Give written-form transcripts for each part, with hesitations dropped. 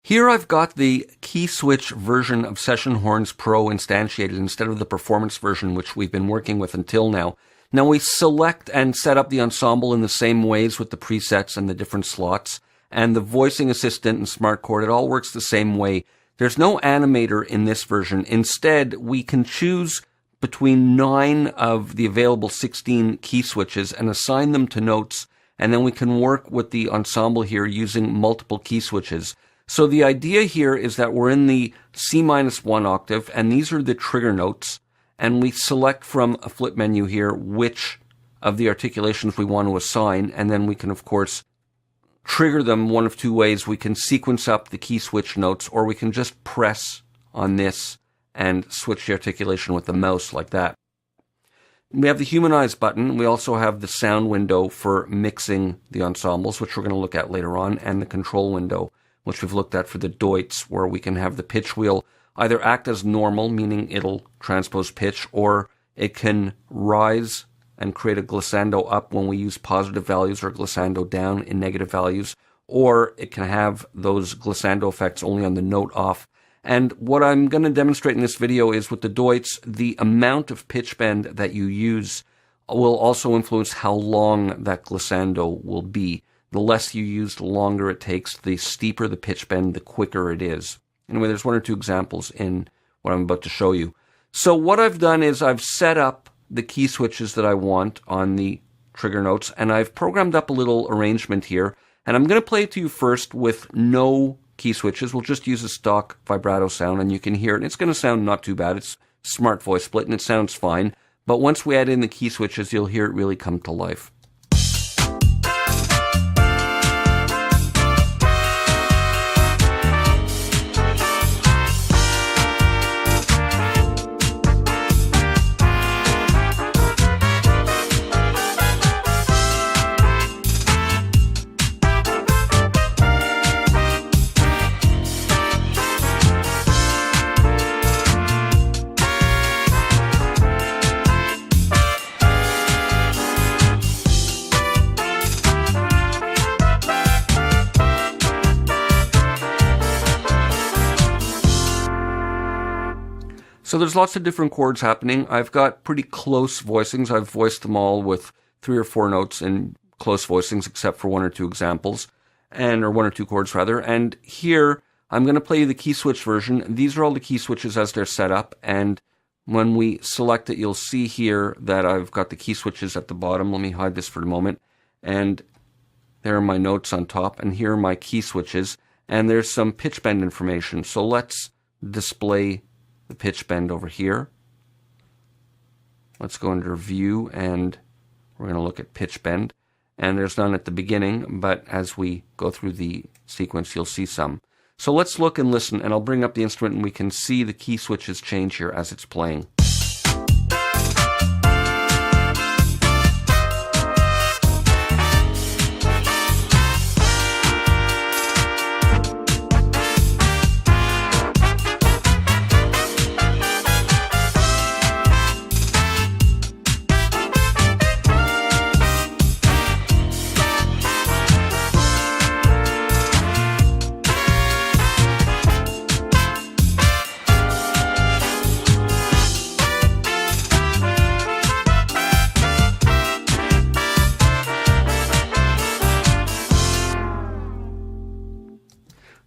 Here I've got the KeySwitch version of Session Horns Pro instantiated instead of the performance version which we've been working with until now. Now we select and set up the ensemble in the same ways with the presets and the different slots, and the voicing assistant and smart chord, it all works the same way. There's no animator in this version. Instead, we can choose between 9 of the available 16 key switches and assign them to notes, and then we can work with the ensemble here using multiple key switches. So the idea here is that we're in the C-1 octave, and these are the trigger notes, and we select from a flip menu here which of the articulations we want to assign, and then we can, of course, trigger them one of two ways. We can sequence up the key switch notes, or we can just press on this and switch the articulation with the mouse like that. We have the Humanize button. We also have the sound window for mixing the ensembles, which we're going to look at later on, and the control window, which we've looked at for the Deutz, where we can have the pitch wheel either act as normal, meaning it'll transpose pitch, or it can rise and create a glissando up when we use positive values or glissando down in negative values, or it can have those glissando effects only on the note off. And what I'm going to demonstrate in this video is with the Deutz, the amount of pitch bend that you use will also influence how long that glissando will be. The less you use, the longer it takes. The steeper the pitch bend, the quicker it is. Anyway, there's one or two examples in what I'm about to show you. So what I've done is I've set up the key switches that I want on the trigger notes, and I've programmed up a little arrangement here. And I'm going to play it to you first with no key switches. We'll just use a stock vibrato sound, and you can hear it. And it's going to sound not too bad. It's smart voice split, and it sounds fine. But once we add in the key switches, you'll hear it really come to life. So there's lots of different chords happening. I've got pretty close voicings. I've voiced them all with 3 or 4 notes in close voicings, except for 1 or 2 examples, or 1 or 2 chords rather. And here, I'm going to play you the key switch version. These are all the key switches as they're set up. And when we select it, you'll see here that I've got the key switches at the bottom. Let me hide this for a moment. And there are my notes on top. And here are my key switches. And there's some pitch bend information. So let's display the pitch bend over here. Let's go under View, and we're going to look at pitch bend. And there's none at the beginning, but as we go through the sequence, you'll see some. So let's look and listen, and I'll bring up the instrument, and we can see the key switches change here as it's playing.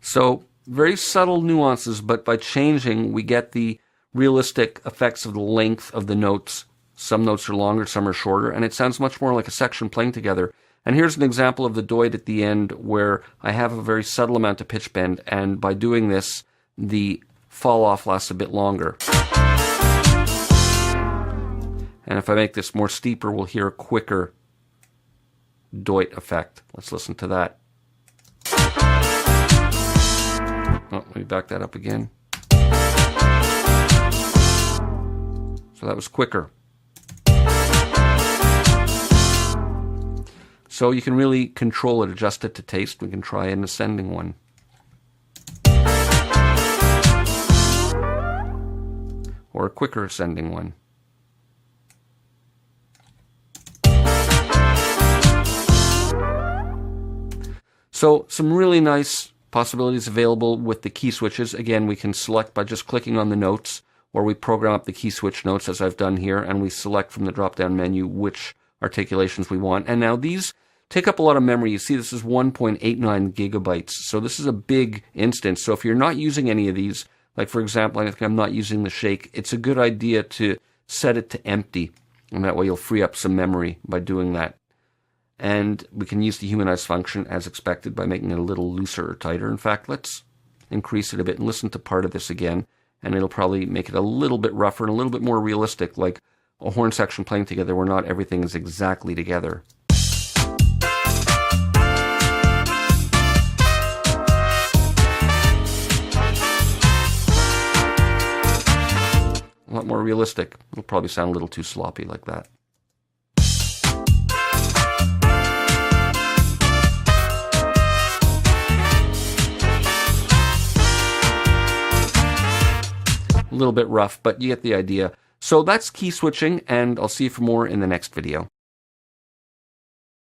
So very subtle nuances, but by changing, we get the realistic effects of the length of the notes. Some notes are longer, some are shorter, and it sounds much more like a section playing together. And here's an example of the Deutz at the end where I have a very subtle amount of pitch bend, and by doing this, the fall off lasts a bit longer. And if I make this more steeper, we'll hear a quicker Deutz effect. Let's listen to that. Oh, let me back that up again. So that was quicker. So you can really control it, adjust it to taste. We can try an ascending one. Or a quicker ascending one. So some really nice possibilities available with the key switches. Again, we can select by just clicking on the notes, or we program up the key switch notes as I've done here, and we select from the drop-down menu which articulations we want. And now these take up a lot of memory. You see this is 1.89 gigabytes, so this is a big instance. So if you're not using any of these, like for example, I think I'm not using the shake, it's a good idea to set it to empty, and that way you'll free up some memory by doing that. And we can use the humanize function as expected by making it a little looser or tighter. In fact, let's increase it a bit and listen to part of this again, and it'll probably make it a little bit rougher and a little bit more realistic, like a horn section playing together where not everything is exactly together. A lot more realistic. It'll probably sound a little too sloppy like that. A little bit rough, but you get the idea. So that's key switching, and I'll see you for more in the next video.